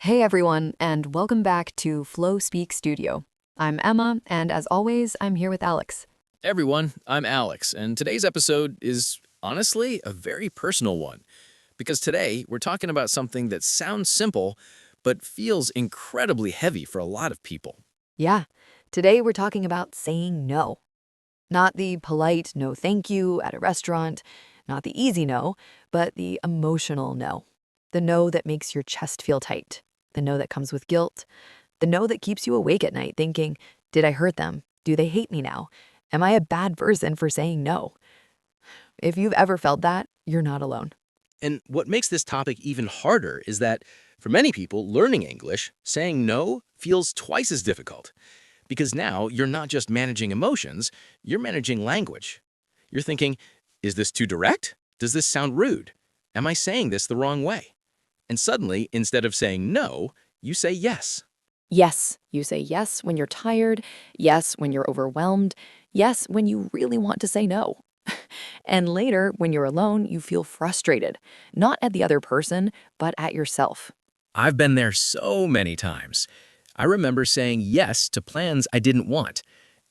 Hey everyone, and welcome back to Flow Speak Studio. I'm Emma, and as always, I'm here with Alex. Everyone, I'm Alex, and today's episode is honestly a very personal one because today we're talking about something that sounds simple but feels incredibly heavy for a lot of people. Yeah, today we're talking about saying no. Not the polite no thank you at a restaurant, not the easy no, but the emotional no. The no that makes your chest feel tight, the no that comes with guilt, the no that keeps you awake at night thinking, did I hurt them? Do they hate me now? Am I a bad person for saying no? If you've ever felt that, you're not alone. And what makes this topic even harder is that for many people, learning English, saying no feels twice as difficult because now you're not just managing emotions, you're managing language. You're thinking, is this too direct? Does this sound rude? Am I saying this the wrong way? And suddenly, instead of saying no, you say yes. Yes, you say yes when you're tired, yes when you're overwhelmed, yes when you really want to say no. And later, when you're alone, you feel frustrated, not at the other person, but at yourself. I've been there so many times. I remember saying yes to plans I didn't want,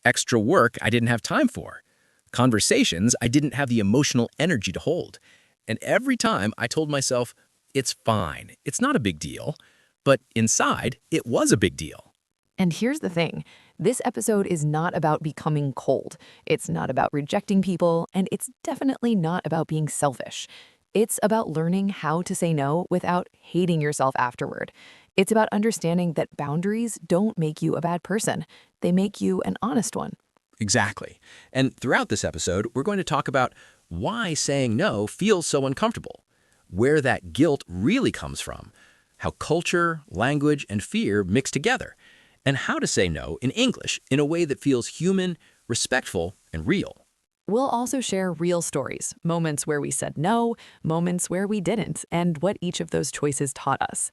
extra work I didn't have time for, conversations I didn't have the emotional energy to hold. And every time I told myself, it's fine, it's not a big deal. But inside, it was a big deal. And here's the thing, this episode is not about becoming cold. It's not about rejecting people, and it's definitely not about being selfish. It's about learning how to say no without hating yourself afterward. It's about understanding that boundaries don't make you a bad person. They make you an honest one. Exactly. And throughout this episode, we're going to talk about why saying no feels so uncomfortable, where that guilt really comes from, how culture, language, and fear mix together, and how to say no in English in a way that feels human, respectful, and real. We'll also share real stories, moments where we said no, moments where we didn't, and what each of those choices taught us.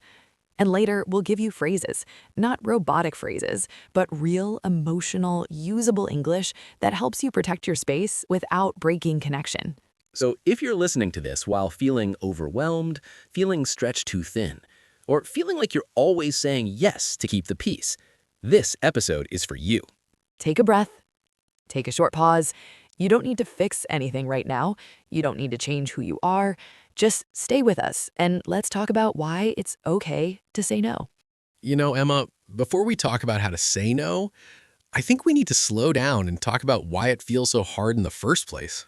And later, we'll give you phrases, not robotic phrases, but real, emotional, usable English that helps you protect your space without breaking connection. So if you're listening to this while feeling overwhelmed, feeling stretched too thin, or feeling like you're always saying yes to keep the peace, this episode is for you. Take a breath, take a short pause. You don't need to fix anything right now. You don't need to change who you are. Just stay with us and let's talk about why it's okay to say no. You know, Emma, before we talk about how to say no, I think we need to slow down and talk about why it feels so hard in the first place.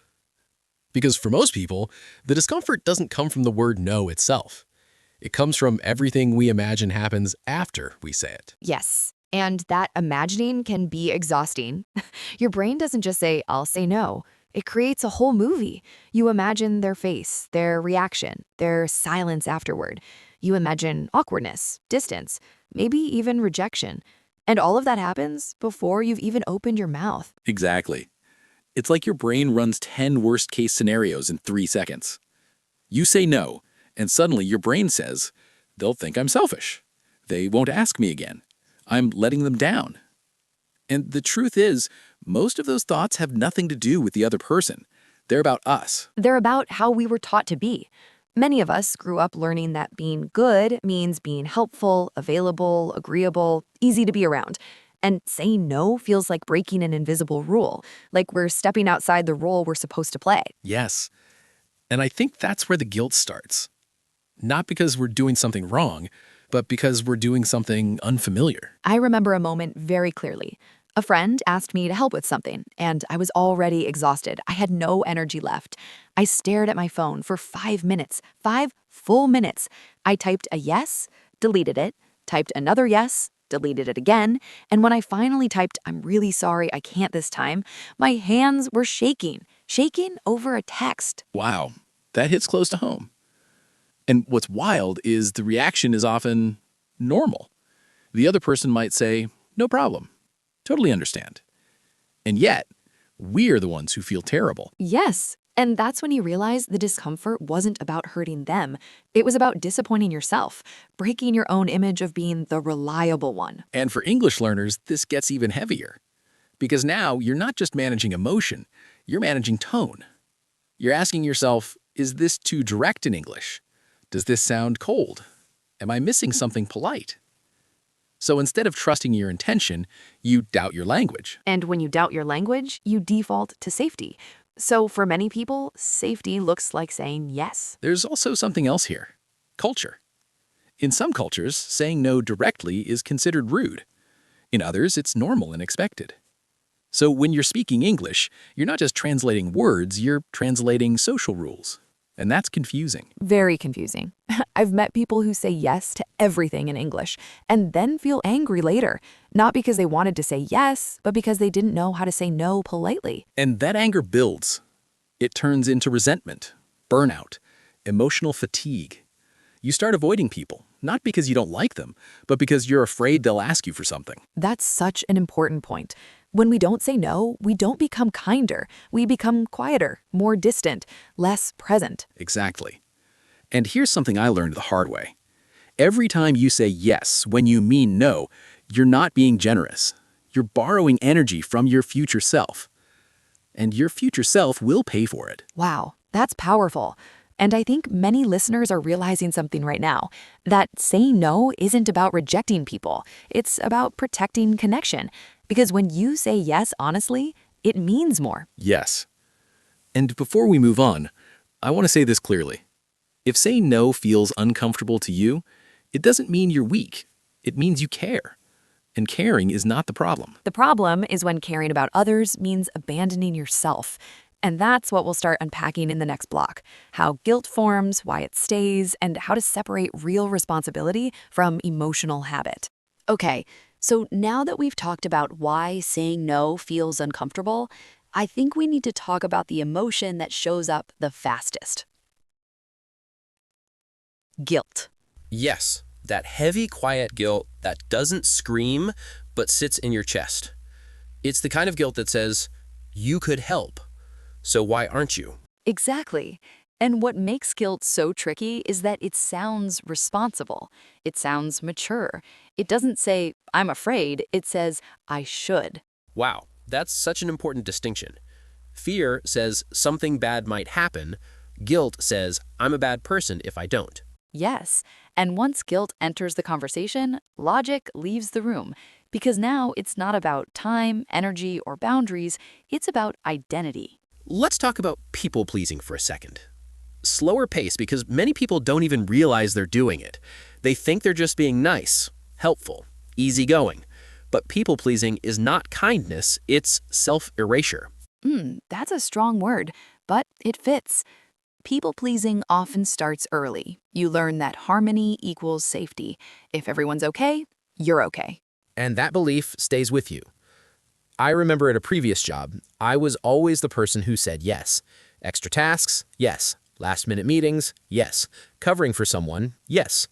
Because for most people, the discomfort doesn't come from the word no itself. It comes from everything we imagine happens after we say it. Yes. And that imagining can be exhausting. Your brain doesn't just say, I'll say no. It creates a whole movie. You imagine their face, their reaction, their silence afterward. You imagine awkwardness, distance, maybe even rejection. And all of that happens before you've even opened your mouth. Exactly. It's like your brain runs 10 worst-case scenarios in 3 seconds. You say no, and suddenly your brain says, they'll think I'm selfish. They won't ask me again. I'm letting them down. And the truth is, most of those thoughts have nothing to do with the other person. They're about us. They're about how we were taught to be. Many of us grew up learning that being good means being helpful, available, agreeable, easy to be around. And saying no feels like breaking an invisible rule, like we're stepping outside the role we're supposed to play. Yes. And I think that's where the guilt starts. Not because we're doing something wrong, but because we're doing something unfamiliar. I remember a moment very clearly. A friend asked me to help with something, and I was already exhausted. I had no energy left. I stared at my phone for 5 minutes, 5 full minutes. I typed a yes, deleted it, typed another yes, deleted it again, and when I finally typed, I'm really sorry, I can't this time, my hands were shaking over a text. Wow, that hits close to home. And what's wild is the reaction is often normal. The other person might say, no problem, totally understand. And yet, we're the ones who feel terrible. Yes, and that's when you realize the discomfort wasn't about hurting them. It was about disappointing yourself, breaking your own image of being the reliable one. And for English learners, this gets even heavier. Because now you're not just managing emotion, you're managing tone. You're asking yourself, is this too direct in English? Does this sound cold? Am I missing something polite? So instead of trusting your intention, you doubt your language. And when you doubt your language, you default to safety. So for many people, safety looks like saying yes. There's also something else here: culture. In some cultures, saying no directly is considered rude. In others, it's normal and expected. So when you're speaking English, you're not just translating words, you're translating social rules. And that's confusing. Very confusing. I've met people who say yes to everything in English and then feel angry later, not because they wanted to say yes, but because they didn't know how to say no politely. And that anger builds. It turns into resentment, burnout, emotional fatigue. You start avoiding people, not because you don't like them, but because you're afraid they'll ask you for something. That's such an important point. When we don't say no, we don't become kinder. We become quieter, more distant, less present. Exactly. And here's something I learned the hard way. Every time you say yes when you mean no, you're not being generous. You're borrowing energy from your future self. And your future self will pay for it. Wow, that's powerful. And I think many listeners are realizing something right now, that saying no isn't about rejecting people. It's about protecting connection. Because when you say yes honestly, it means more. Yes. And before we move on, I want to say this clearly. If saying no feels uncomfortable to you, it doesn't mean you're weak. It means you care. And caring is not the problem. The problem is when caring about others means abandoning yourself. And that's what we'll start unpacking in the next block: how guilt forms, why it stays, and how to separate real responsibility from emotional habit. Okay, so now that we've talked about why saying no feels uncomfortable, I think we need to talk about the emotion that shows up the fastest. Guilt. Yes, that heavy, quiet guilt that doesn't scream but sits in your chest. It's the kind of guilt that says, you could help, so why aren't you? Exactly. And what makes guilt so tricky is that it sounds responsible. It sounds mature. It doesn't say, I'm afraid. It says, I should. Wow, that's such an important distinction. Fear says something bad might happen. Guilt says, I'm a bad person if I don't. Yes. And once guilt enters the conversation, logic leaves the room. Because now it's not about time, energy, or boundaries. It's about identity. Let's talk about people-pleasing for a second. Slower pace because many people don't even realize they're doing it. They think they're just being nice, helpful, easygoing. But people-pleasing is not kindness, it's self-erasure. That's a strong word, but it fits. People-pleasing often starts early. You learn that harmony equals safety. If everyone's okay, you're okay. And that belief stays with you. I remember at a previous job, I was always the person who said yes. Extra tasks? Yes. Last-minute meetings? Yes. Covering for someone? Yes.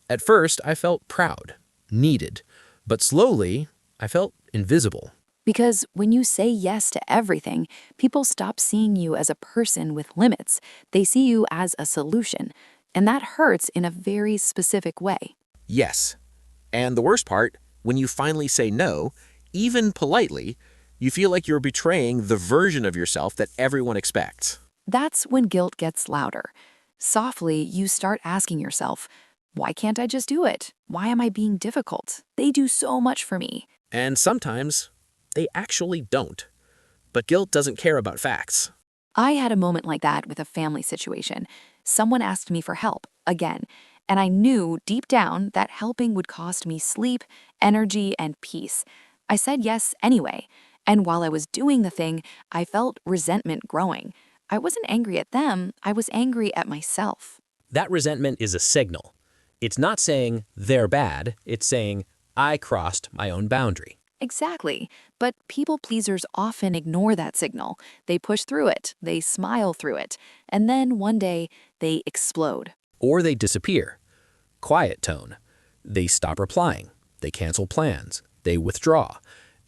At first, I felt proud, needed. But slowly, I felt invisible. Because when you say yes to everything, people stop seeing you as a person with limits. They see you as a solution. And that hurts in a very specific way. Yes. And the worst part, when you finally say no, even politely, you feel like you're betraying the version of yourself that everyone expects. That's when guilt gets louder. Softly, you start asking yourself, why can't I just do it? Why am I being difficult? They do so much for me. And sometimes, they actually don't. But guilt doesn't care about facts. I had a moment like that with a family situation. Someone asked me for help, again, and I knew deep down that helping would cost me sleep, energy, and peace. I said yes anyway, and while I was doing the thing, I felt resentment growing. I wasn't angry at them, I was angry at myself. That resentment is a signal. It's not saying they're bad, it's saying I crossed my own boundary. Exactly, but people pleasers often ignore that signal. They push through it, they smile through it, and then one day they explode. Or they disappear. Quiet tone. They stop replying. They cancel plans. They withdraw.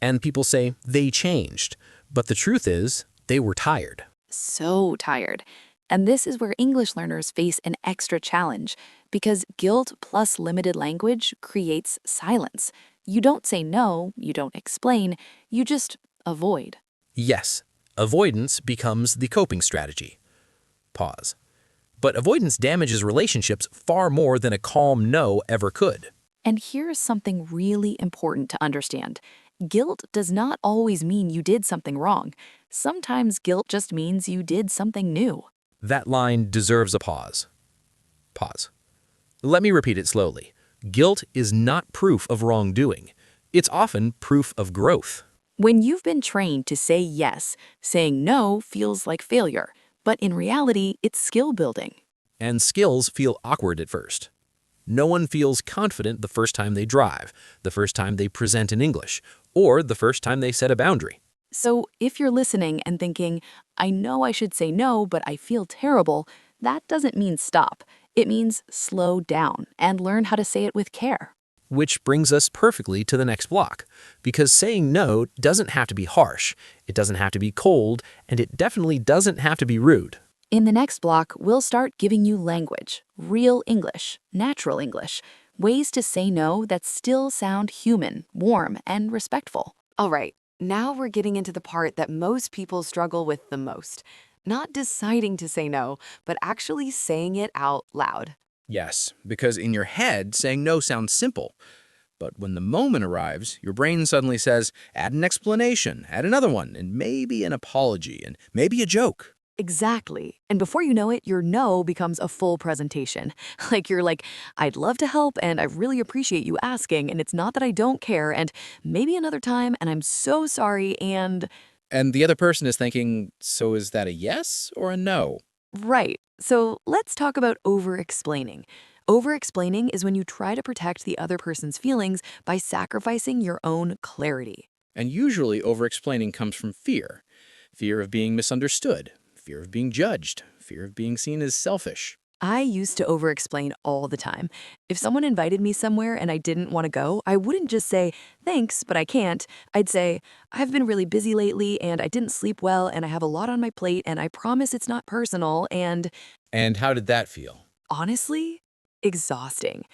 And people say they changed. But the truth is, they were tired. So tired. And this is where English learners face an extra challenge, because guilt plus limited language creates silence. You don't say no, you don't explain, you just avoid. Yes, avoidance becomes the coping strategy. Pause. But avoidance damages relationships far more than a calm no ever could. And here's something really important to understand. Guilt does not always mean you did something wrong. Sometimes guilt just means you did something new. That line deserves a pause. Pause. Let me repeat it slowly. Guilt is not proof of wrongdoing. It's often proof of growth. When you've been trained to say yes, saying no feels like failure. But in reality, it's skill building. And skills feel awkward at first. No one feels confident the first time they drive, the first time they present in English, or the first time they set a boundary. So if you're listening and thinking, I know I should say no, but I feel terrible, that doesn't mean stop. It means slow down and learn how to say it with care. Which brings us perfectly to the next block, because saying no doesn't have to be harsh, it doesn't have to be cold, and it definitely doesn't have to be rude. In the next block, we'll start giving you language, real English, natural English, ways to say no that still sound human, warm, and respectful. All right, now we're getting into the part that most people struggle with the most. Not deciding to say no, but actually saying it out loud. Yes, because in your head, saying no sounds simple. But when the moment arrives, your brain suddenly says, add an explanation, add another one, and maybe an apology, and maybe a joke. Exactly. And before you know it, your no becomes a full presentation. You're like, I'd love to help and I really appreciate you asking, and it's not that I don't care, and maybe another time, and I'm so sorry, and... And the other person is thinking, so is that a yes or a no? Right. So let's talk about over-explaining. Over-explaining is when you try to protect the other person's feelings by sacrificing your own clarity. And usually over-explaining comes from fear. Fear of being misunderstood, fear of being judged, fear of being seen as selfish. I used to over-explain all the time. If someone invited me somewhere and I didn't want to go, I wouldn't just say, thanks, but I can't. I'd say, I've been really busy lately and I didn't sleep well and I have a lot on my plate and I promise it's not personal and... And how did that feel? Honestly, exhausting.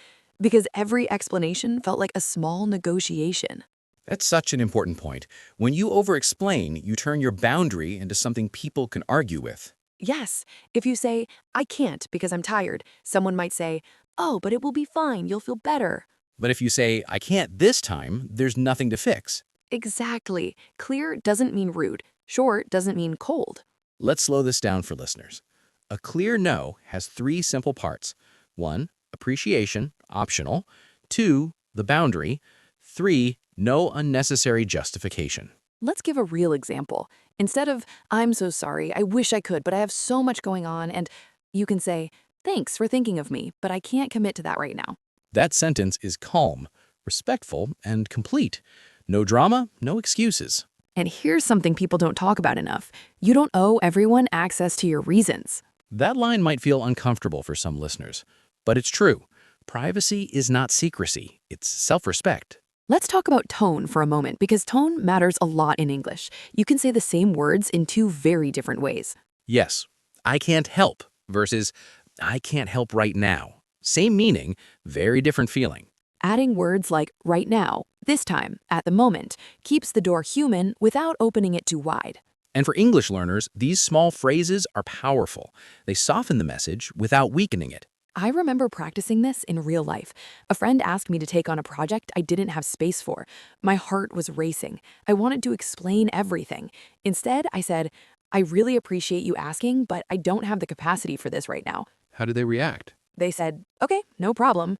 Because every explanation felt like a small negotiation. That's such an important point. When you over-explain, you turn your boundary into something people can argue with. Yes, if you say, I can't because I'm tired, someone might say, oh, but it will be fine, you'll feel better. But if you say, I can't this time, there's nothing to fix. Exactly. Clear doesn't mean rude. Short doesn't mean cold. Let's slow this down for listeners. A clear no has 3 simple parts. 1, appreciation, optional. 2, the boundary. 3, no unnecessary justification. Let's give a real example. Instead of, I'm so sorry, I wish I could, but I have so much going on, and you can say, thanks for thinking of me, but I can't commit to that right now. That sentence is calm, respectful, and complete. No drama, no excuses. And here's something people don't talk about enough. You don't owe everyone access to your reasons. That line might feel uncomfortable for some listeners, but it's true. Privacy is not secrecy, it's self-respect. Let's talk about tone for a moment, because tone matters a lot in English. You can say the same words in 2 very different ways. Yes, I can't help versus I can't help right now. Same meaning, very different feeling. Adding words like right now, this time, at the moment, keeps the door human without opening it too wide. And for English learners, these small phrases are powerful. They soften the message without weakening it. I remember practicing this in real life. A friend asked me to take on a project I didn't have space for. My heart was racing. I wanted to explain everything. Instead, I said, I really appreciate you asking, but I don't have the capacity for this right now. How did they react? They said, okay, no problem.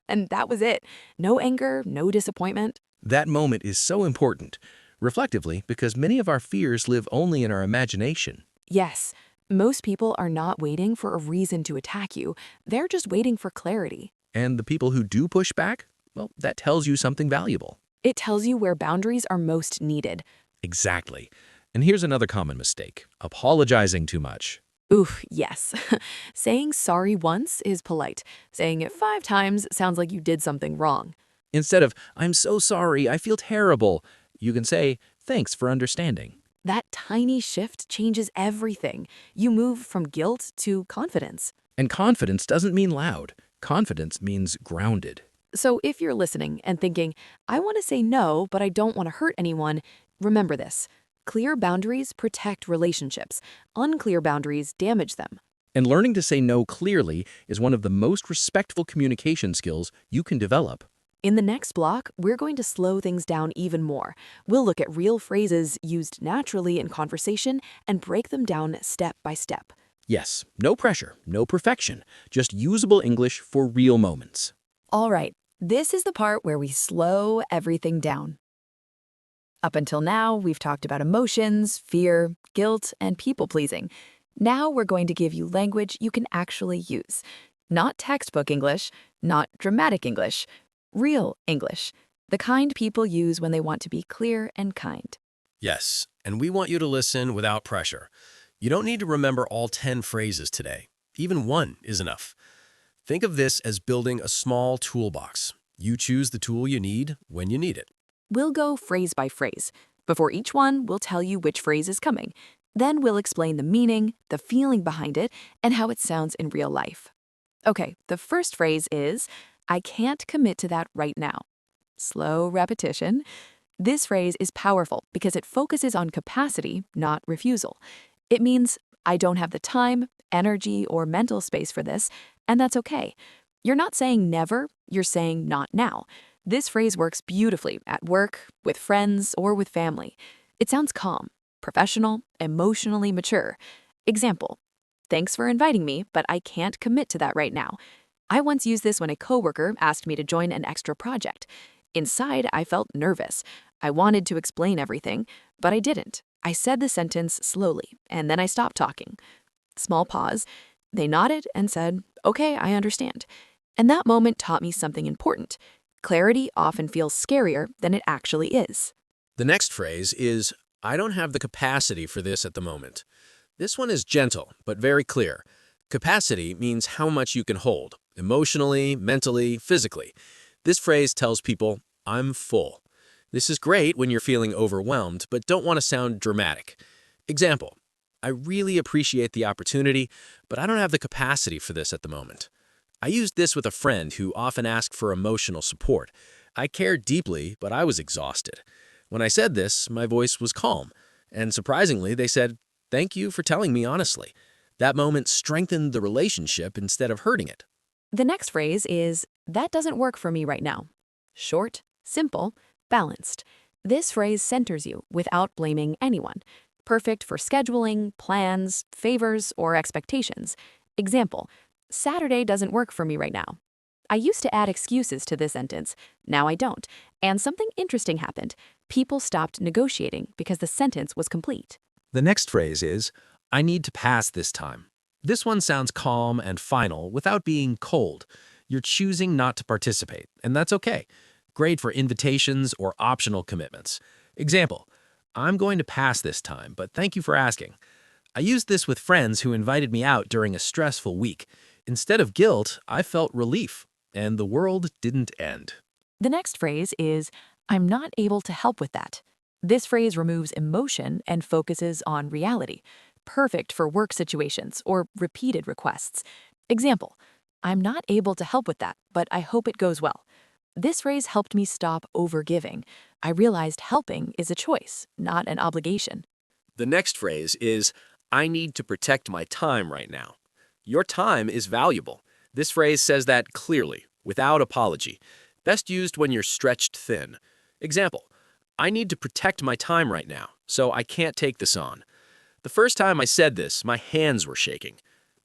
And that was it. No anger, no disappointment. That moment is so important, reflectively, because many of our fears live only in our imagination. Yes, most people are not waiting for a reason to attack you. They're just waiting for clarity. And the people who do push back, well, that tells you something valuable. It tells you where boundaries are most needed. Exactly. And here's another common mistake, apologizing too much. Oof, yes. Saying sorry once is polite. Saying it 5 times sounds like you did something wrong. Instead of, I'm so sorry, I feel terrible, you can say, thanks for understanding. That tiny shift changes everything. You move from guilt to confidence. And confidence doesn't mean loud. Confidence means grounded. So if you're listening and thinking, I want to say no, but I don't want to hurt anyone, remember this. Clear boundaries protect relationships. Unclear boundaries damage them. And learning to say no clearly is one of the most respectful communication skills you can develop. In the next block, we're going to slow things down even more. We'll look at real phrases used naturally in conversation and break them down step by step. Yes, no pressure, no perfection, just usable English for real moments. All right, this is the part where we slow everything down. Up until now, we've talked about emotions, fear, guilt, and people-pleasing. Now we're going to give you language you can actually use. Not textbook English, not dramatic English, real English. The kind people use when they want to be clear and kind. Yes, and we want you to listen without pressure. You don't need to remember all 10 phrases today. Even one is enough. Think of this as building a small toolbox. You choose the tool you need when you need it. We'll go phrase by phrase. Before each one, we'll tell you which phrase is coming. Then we'll explain the meaning, the feeling behind it, and how it sounds in real life. Okay, the first phrase is, I can't commit to that right now. Slow repetition. This phrase is powerful because it focuses on capacity, not refusal. It means, I don't have the time, energy, or mental space for this, and that's okay. You're not saying never, you're saying not now. This phrase works beautifully at work, with friends, or with family. It sounds calm, professional, emotionally mature. Example, thanks for inviting me, but I can't commit to that right now. I once used this when a coworker asked me to join an extra project. Inside, I felt nervous. I wanted to explain everything, but I didn't. I said the sentence slowly, and then I stopped talking. Small pause. They nodded and said, okay, I understand. And that moment taught me something important. Clarity often feels scarier than it actually is. The next phrase is, I don't have the capacity for this at the moment. This one is gentle, but very clear. Capacity means how much you can hold, emotionally, mentally, physically. This phrase tells people, I'm full. This is great when you're feeling overwhelmed, but don't want to sound dramatic. Example, I really appreciate the opportunity, but I don't have the capacity for this at the moment. I used this with a friend who often asked for emotional support. I cared deeply, but I was exhausted. When I said this, my voice was calm, and surprisingly, they said, thank you for telling me honestly. That moment strengthened the relationship instead of hurting it. The next phrase is, that doesn't work for me right now. Short, simple, balanced. This phrase centers you without blaming anyone. Perfect for scheduling, plans, favors, or expectations. Example, Saturday doesn't work for me right now. I used to add excuses to this sentence. Now I don't. And something interesting happened. People stopped negotiating because the sentence was complete. The next phrase is, I need to pass this time. This one sounds calm and final without being cold. You're choosing not to participate, and that's okay. Great for invitations or optional commitments. Example, I'm going to pass this time, but thank you for asking. I used this with friends who invited me out during a stressful week. Instead of guilt, I felt relief, and the world didn't end. The next phrase is, I'm not able to help with that. This phrase removes emotion and focuses on reality. Perfect for work situations or repeated requests. Example, I'm not able to help with that, but I hope it goes well. This phrase helped me stop overgiving. I realized helping is a choice, not an obligation. The next phrase is, I need to protect my time right now. Your time is valuable. This phrase says that clearly, without apology. Best used when you're stretched thin. Example, I need to protect my time right now, so I can't take this on. The first time I said this, my hands were shaking.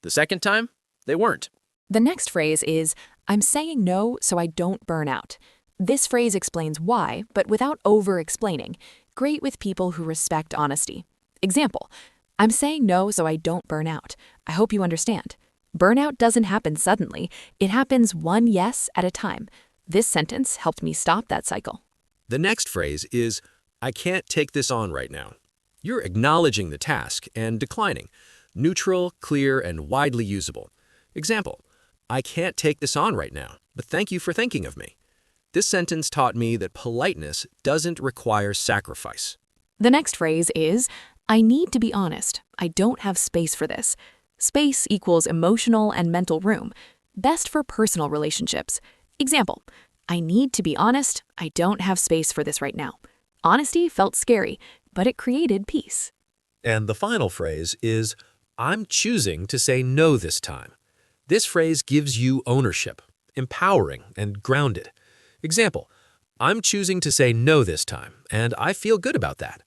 The second time, they weren't. The next phrase is, I'm saying no so I don't burn out. This phrase explains why, but without over-explaining. Great with people who respect honesty. Example, I'm saying no so I don't burn out. I hope you understand. Burnout doesn't happen suddenly. It happens one yes at a time. This sentence helped me stop that cycle. The next phrase is, I can't take this on right now. You're acknowledging the task and declining. Neutral, clear, and widely usable. Example, I can't take this on right now, but thank you for thinking of me. This sentence taught me that politeness doesn't require sacrifice. The next phrase is, I need to be honest. I don't have space for this. Space equals emotional and mental room. Best for personal relationships. Example, I need to be honest. I don't have space for this right now. Honesty felt scary, but it created peace. And the final phrase is, I'm choosing to say no this time. This phrase gives you ownership, empowering, and grounded. Example, I'm choosing to say no this time, and I feel good about that.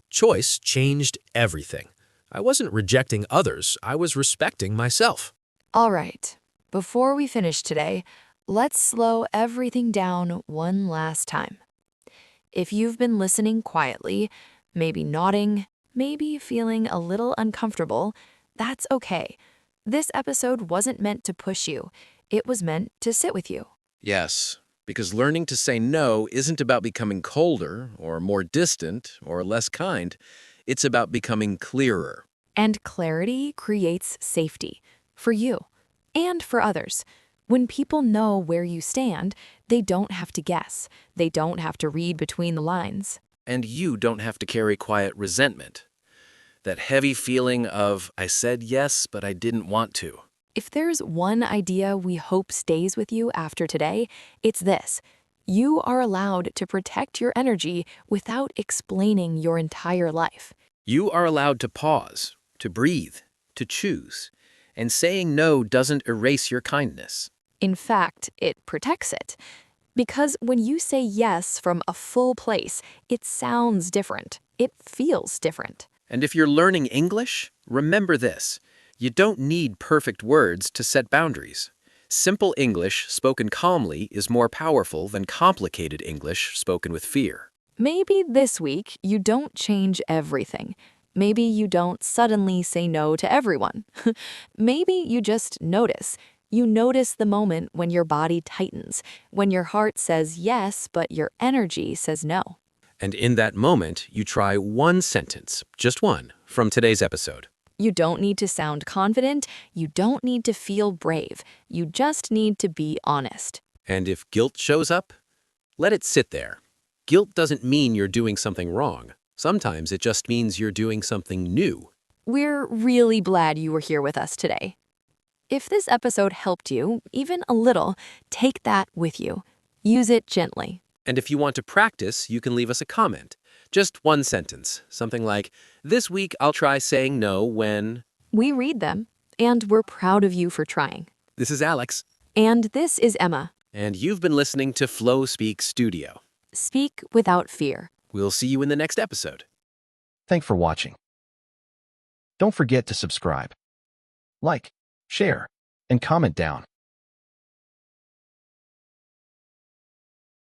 Choice changed everything. I wasn't rejecting others, I was respecting myself. All right, before we finish today, let's slow everything down one last time. If you've been listening quietly, maybe nodding, maybe feeling a little uncomfortable, that's okay. This episode wasn't meant to push you. It was meant to sit with you. Yes, because learning to say no isn't about becoming colder or more distant or less kind. It's about becoming clearer. And clarity creates safety for you and for others. When people know where you stand, they don't have to guess. They don't have to read between the lines. And you don't have to carry quiet resentment. That heavy feeling of, I said yes, but I didn't want to. If there's one idea we hope stays with you after today, it's this. You are allowed to protect your energy without explaining your entire life. You are allowed to pause, to breathe, to choose. And saying no doesn't erase your kindness. In fact, it protects it. Because when you say yes from a full place, it sounds different. It feels different. And if you're learning English, remember this. You don't need perfect words to set boundaries. Simple English spoken calmly is more powerful than complicated English spoken with fear. Maybe this week you don't change everything. Maybe you don't suddenly say no to everyone. Maybe you just notice. You notice the moment when your body tightens, when your heart says yes, but your energy says no. And in that moment, you try one sentence, just one, from today's episode. You don't need to sound confident. You don't need to feel brave. You just need to be honest. And if guilt shows up, let it sit there. Guilt doesn't mean you're doing something wrong. Sometimes it just means you're doing something new. We're really glad you were here with us today. If this episode helped you, even a little, take that with you. Use it gently. And if you want to practice, you can leave us a comment. Just one sentence, something like, this week I'll try saying no when... We read them, and we're proud of you for trying. This is Alex. And this is Emma. And you've been listening to Flow Speak Studio. Speak without fear. We'll see you in the next episode. Thanks for watching. Don't forget to subscribe, like, share, and comment down.